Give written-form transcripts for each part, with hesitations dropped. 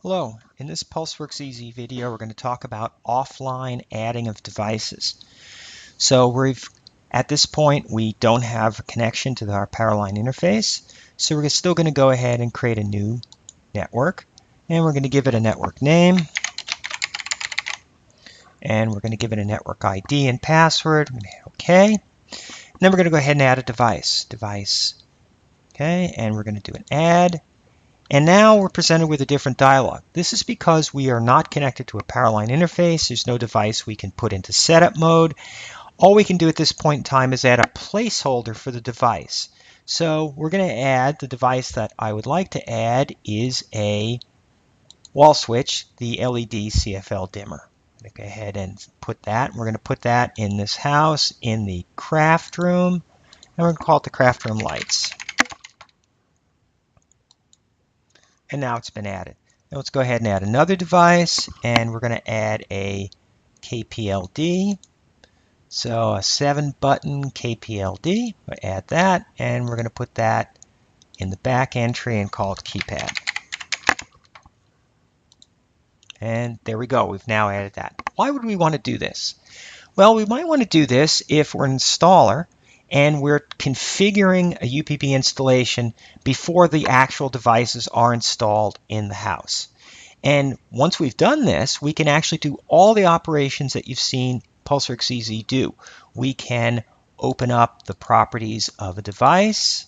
Hello, in this PulseWorx-EZ video we're going to talk about offline adding of devices. So at this point we don't have a connection to our Powerline interface, so we're still going to go ahead and create a new network, and we're going to give it a network name, and we're going to give it a network ID and password. I'm going to hit OK. And then we're going to go ahead and add a device. Okay, and we're going to do an add. And now we're presented with a different dialog. This is because we are not connected to a Powerline interface. There's no device we can put into setup mode. All we can do at this point in time is add a placeholder for the device. So we're going to add the device that I would like to add is a wall switch, the LED CFL dimmer. I'm going to go ahead and put that. We're going to put that in this house in the craft room, and we're going to call it the craft room lights. And now it's been added. Now let's go ahead and add another device, and we're going to add a KPLD. So a 7-button KPLD. We'll add that, and we're going to put that in the back entry and call it keypad. And there we go. We've now added that. Why would we want to do this? Well, we might want to do this if we're an installer and we're configuring a UPB installation before the actual devices are installed in the house. And once we've done this, we can actually do all the operations that you've seen PulseWorx-EZ do. We can open up the properties of a device.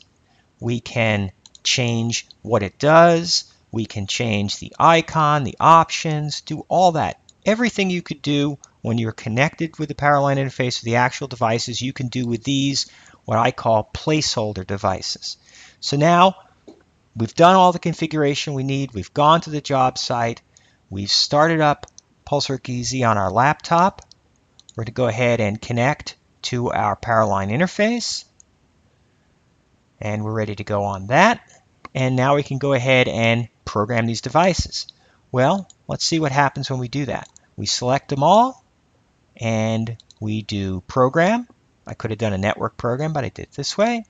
We can change what it does. We can change the icon, the options, do all that. Everything you could do when you're connected with the Powerline interface with the actual devices, you can do with these, what I call placeholder devices. So now we've done all the configuration we need. We've gone to the job site. We've started up PulseWorx-EZ on our laptop. We're going to go ahead and connect to our Powerline interface. And we're ready to go on that. And now we can go ahead and program these devices. Well, let's see what happens when we do that. We select them all, and we do program. I could have done a network program, but I did it this way.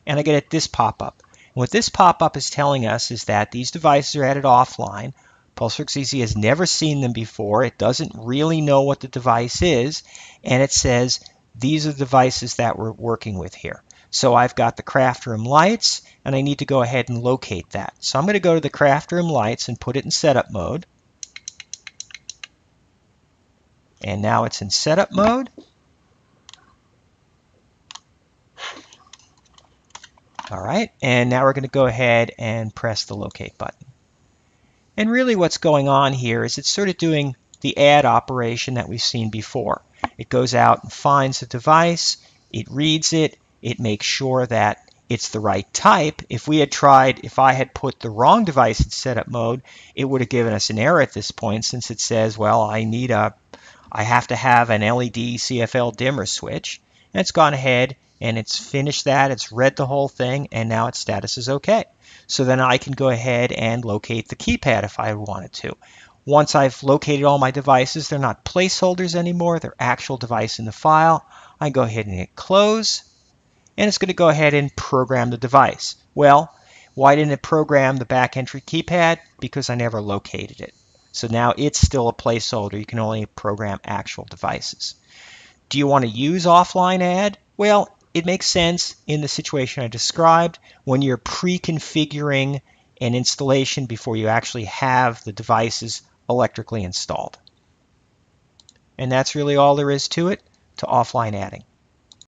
And I get this pop-up. And what this pop-up is telling us is that these devices are added offline. PulseWorx-EZ has never seen them before. It doesn't really know what the device is. And it says, these are the devices that we're working with here. So I've got the craft room lights, and I need to go ahead and locate that. So I'm going to go to the craft room lights and put it in setup mode. And now it's in setup mode. All right, and now we're going to go ahead and press the locate button. And really what's going on here is it's sort of doing the add operation that we've seen before. It goes out and finds the device, it reads it, it makes sure that it's the right type. If I had put the wrong device in setup mode, it would have given us an error at this point, since it says, well, I have to have an LED CFL dimmer switch. And it's gone ahead and it's finished that, it's read the whole thing, and now its status is okay. So then I can go ahead and locate the keypad if I wanted to. Once I've located all my devices, they're not placeholders anymore, they're actual device in the file. I go ahead and hit close, and it's going to go ahead and program the device. Well, why didn't it program the back entry keypad? Because I never located it. So now it's still a placeholder. You can only program actual devices. Do you want to use offline add? Well, it makes sense in the situation I described when you're pre-configuring an installation before you actually have the devices electrically installed. And that's really all there is to it, to offline adding.